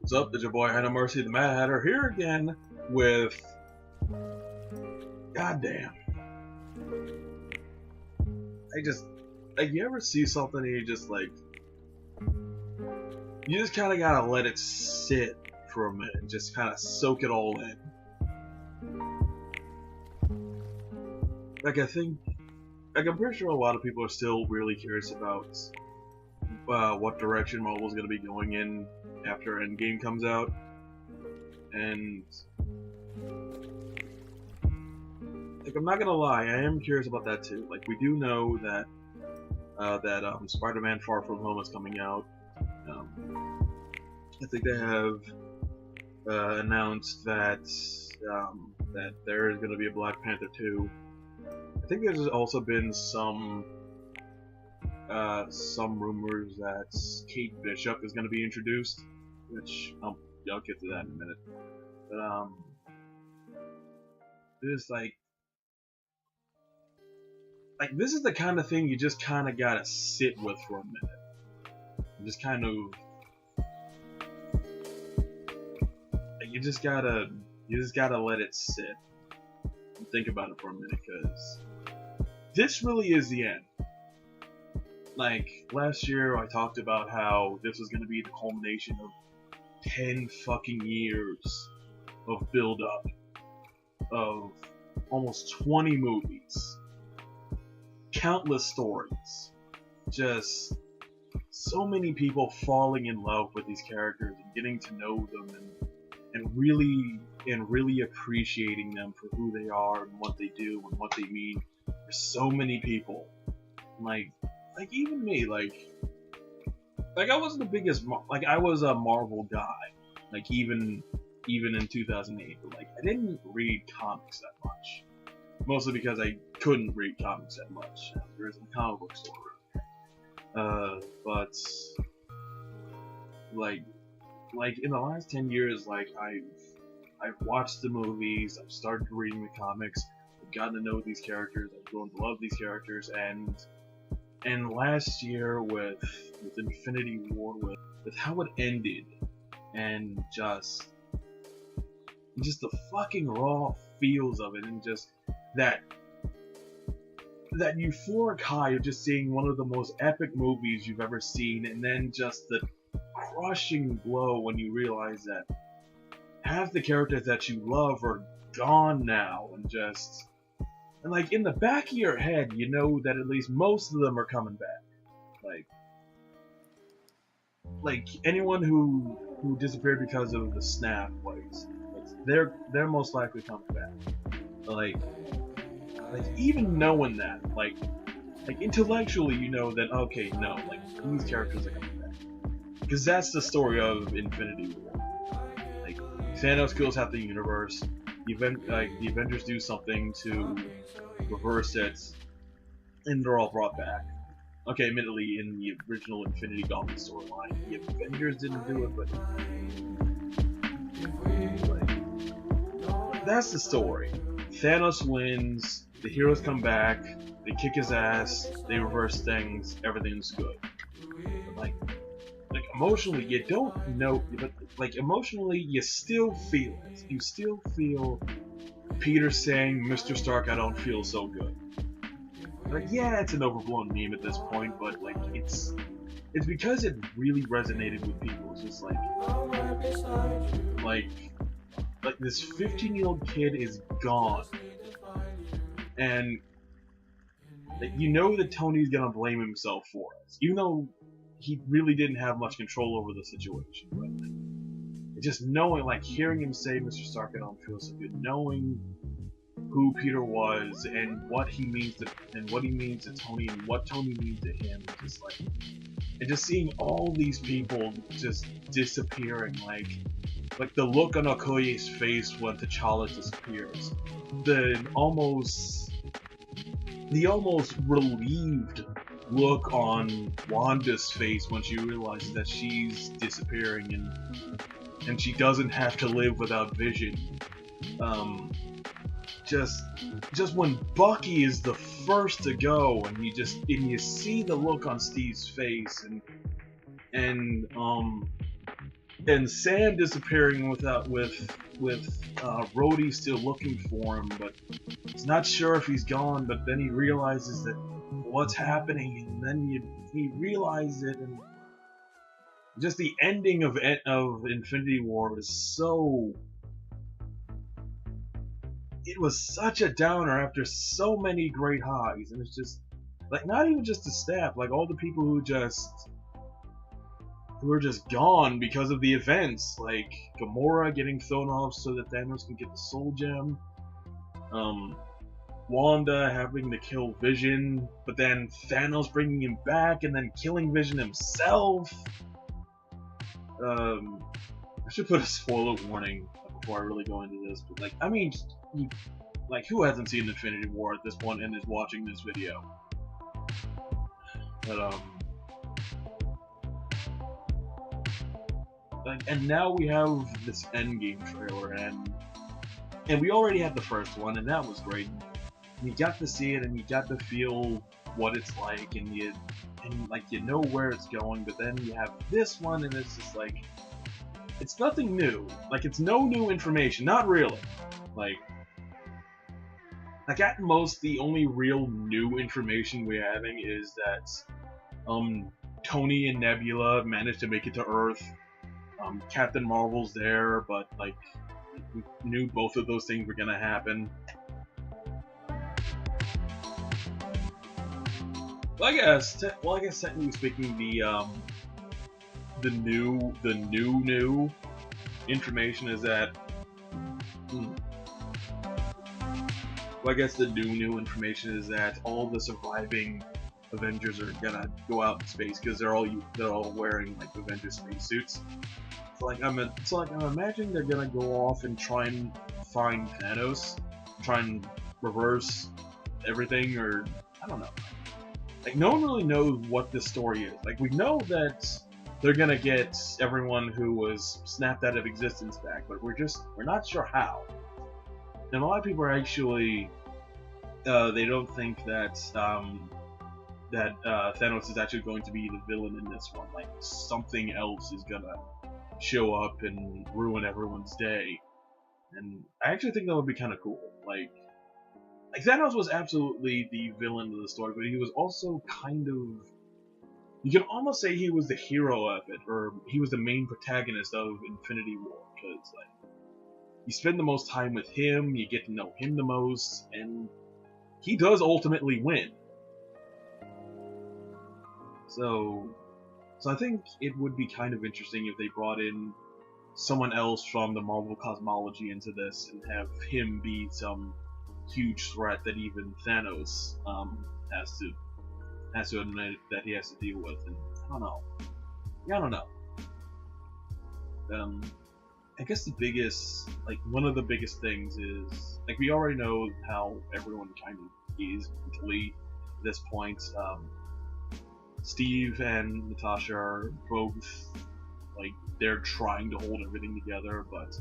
What's up? It's your boy Hannah Mercy the Mad Hatter here again with goddamn. You ever see something and you just kind of gotta let it sit for a minute and just kind of soak it all in. I'm pretty sure a lot of people are still really curious about what direction Marvel's gonna be going in after Endgame comes out, and I'm not gonna lie, I am curious about that too. We do know that Spider-Man: Far From Home is coming out. I think they have announced that that there is going to be a Black Panther 2. I think there's also been some rumors that Kate Bishop is going to be introduced, which I'll get to that in a minute. But it's this is the kind of thing you just kind of gotta sit with for a minute. Just kind of, you just gotta let it sit and think about it for a minute, because this really is the end. Last year I talked about how this was gonna be the culmination of 10 fucking years of build-up, of almost 20 movies, countless stories, just so many people falling in love with these characters and getting to know them and really appreciating them for who they are and what they do and what they mean for so many people. Even me, I wasn't the biggest, I was a Marvel guy, even in 2008, but I didn't read comics that much. Mostly because I couldn't read comics that much. There isn't a comic book store. But in the last 10 years, I've watched the movies, I've started reading the comics, I've gotten to know these characters, I've grown to love these characters, and last year with Infinity War, with how it ended, and just the fucking raw feels of it, and just that euphoric high of just seeing one of the most epic movies you've ever seen, and then just the crushing blow when you realize that half the characters that you love are gone now, and in the back of your head you know that at least most of them are coming back. Anyone who disappeared because of the snap, they're most likely coming back. Even knowing that, intellectually, you know that, okay, no, these characters are coming back, because that's the story of Infinity War. Thanos kills half the universe. The Avengers do something to reverse it, and they're all brought back. Okay, admittedly, in the original Infinity Gauntlet storyline, the Avengers didn't do it, but that's the story. Thanos wins, the heroes come back, they kick his ass, they reverse things, everything's good. But emotionally, you don't know, but emotionally, you still feel it. You still feel Peter saying, "Mr. Stark, I don't feel so good." Yeah, it's an overblown meme at this point, but it's because it really resonated with people. It's just this 15-year-old kid is gone, and you know that Tony's gonna blame himself for it, even though he really didn't have much control over the situation. But just knowing, hearing him say, "Mr. Stark, I don't feel so good," knowing who Peter was and what he means to Tony and what Tony means to him, and just seeing all these people just disappearing, the look on Okoye's face when T'Challa disappears, the almost relieved look on Wanda's face when she realizes that she's disappearing and she doesn't have to live without Vision. Just when Bucky is the first to go, and you see the look on Steve's face, and and Sam disappearing with Rhodey still looking for him, but he's not sure if he's gone. But then he realizes that what's happening, and then he realizes it, and just the ending of Infinity War is so. It was such a downer after so many great highs, and it's just like not even just the staff, like all the people who were just gone because of the events, like Gamora getting thrown off so that Thanos can get the Soul Gem, Wanda having to kill Vision, but then Thanos bringing him back and then killing Vision himself. I should put a spoiler warning before I really go into this, but like, I mean, like, who hasn't seen Infinity War at this point and is watching this video? But and now we have this Endgame trailer, and we already had the first one, and that was great. And you got to see it, and you got to feel what it's like, and you know where it's going. But then you have this one, and it's just like, it's nothing new. Like, it's no new information, not really. Like at most, the only real new information we're having is that Tony and Nebula managed to make it to Earth. Captain Marvel's there, but like we knew both of those things were gonna happen. Well, I guess technically speaking, the new information is that. Well, I guess the new information is that all the surviving Avengers are gonna go out in space because they're all wearing like Avengers spacesuits. So I'm imagining they're gonna go off and try and find Thanos, try and reverse everything, or I don't know. Like, no one really knows what this story is. Like, we know that they're gonna get everyone who was snapped out of existence back, but we're not sure how. And a lot of people are actually they don't think that Thanos is actually going to be the villain in this one. Like, something else is gonna show up and ruin everyone's day. And I actually think that would be kind of cool. Like Thanos was absolutely the villain of the story, but he was also kind of, you can almost say he was the hero of it, or he was the main protagonist of Infinity War, because like you spend the most time with him, you get to know him the most, and he does ultimately win. So I think it would be kind of interesting if they brought in someone else from the Marvel cosmology into this and have him be some huge threat that even Thanos has to admit that he has to deal with. And I don't know. I guess the biggest, like, one of the biggest things is, like, we already know how everyone kind of is mentally at this point. Steve and Natasha are both, like, they're trying to hold everything together, but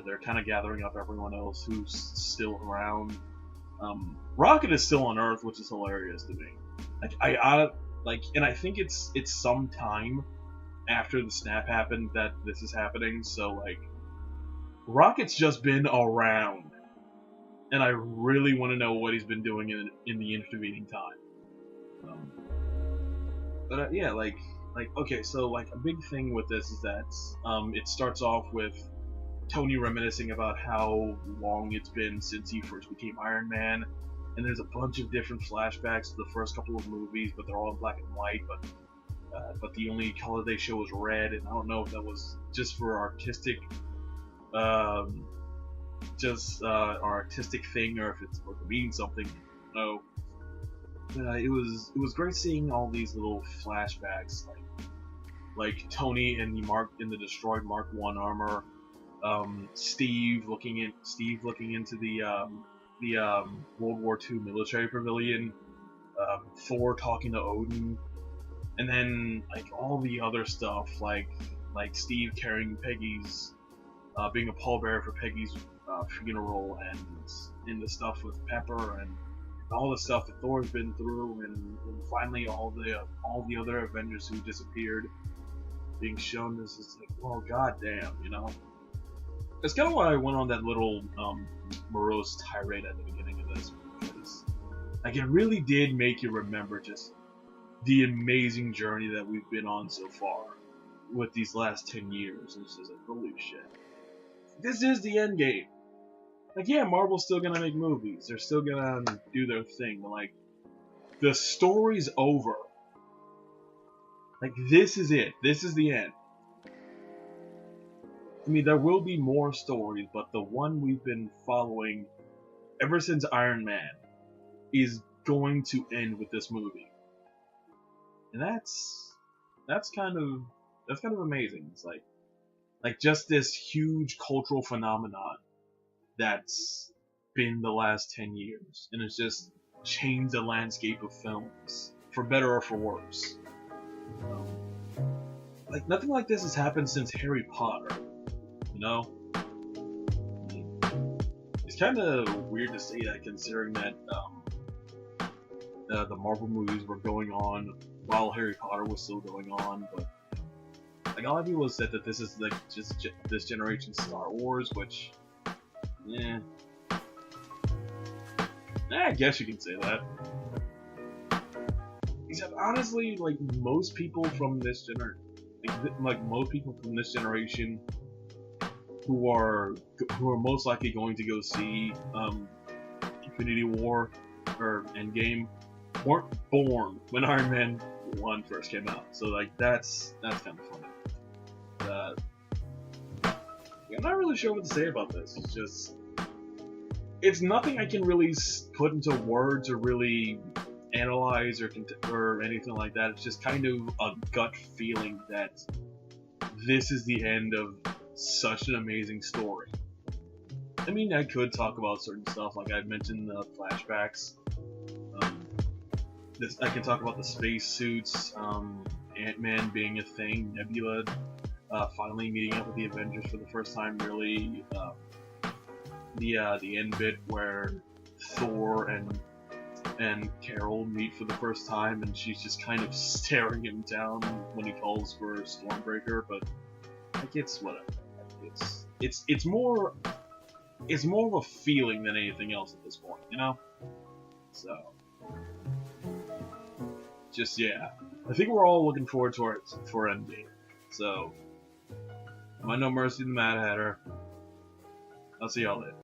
they're kind of gathering up everyone else who's still around. Rocket is still on Earth, which is hilarious to me. And I think it's some time after the snap happened that this is happening, so like, Rocket's just been around, and I really want to know what he's been doing in the intervening time. But yeah, okay, so like a big thing with this is that it starts off with Tony reminiscing about how long it's been since he first became Iron Man, and there's a bunch of different flashbacks to the first couple of movies, but they're all in black and white, but the only color they show is red, and I don't know if that was just for artistic, our artistic thing, or if it's supposed to mean something. No. It was great seeing all these little flashbacks, like Tony in the destroyed Mark I armor, Steve looking into the World War II military pavilion, Thor talking to Odin, and then like all the other stuff, like Steve carrying Peggy's, being a pallbearer for Peggy's funeral, and the stuff with Pepper, and all the stuff that Thor's been through, and finally all the other Avengers who disappeared. being shown this is like, well, goddamn, you know. It's kind of why I went on that little morose tirade at the beginning of this, because like it really did make you remember just the amazing journey that we've been on so far with these last 10 years. And it's just like, holy shit, this is the end game. Like, yeah, Marvel's still gonna make movies, they're still gonna do their thing, but like, the story's over. Like, this is it. This is the end. I mean, there will be more stories, but the one we've been following ever since Iron Man is going to end with this movie. And that's kind of amazing. It's like just this huge cultural phenomenon that's been the last 10 years, and it's just changed the landscape of films, for better or for worse. Like, nothing like this has happened since Harry Potter, you know? It's kind of weird to say that, considering that the Marvel movies were going on while Harry Potter was still going on, but like, a lot of people have said that this is like just this generation's Star Wars, which, I guess you can say that. Except honestly, like most people from this most people from this generation who are most likely going to go see Infinity War or Endgame weren't born when Iron Man 1 first came out. So like that's kind of funny. I'm not really sure what to say about this. It's nothing I can really put into words or really analyze or anything like that. It's just kind of a gut feeling that this is the end of such an amazing story. I mean, I could talk about certain stuff, like I mentioned the flashbacks. I can talk about the space suits, Ant-Man being a thing, Nebula finally meeting up with the Avengers for the first time, really. The end bit where Thor and Carol meet for the first time, and she's just kind of staring him down when he calls for Stormbreaker. But like, it's whatever. It's more of a feeling than anything else at this point, you know. So just, yeah, I think we're all looking forward to for Endgame. So, I No Mercy the Mad Hatter. I'll see y'all later.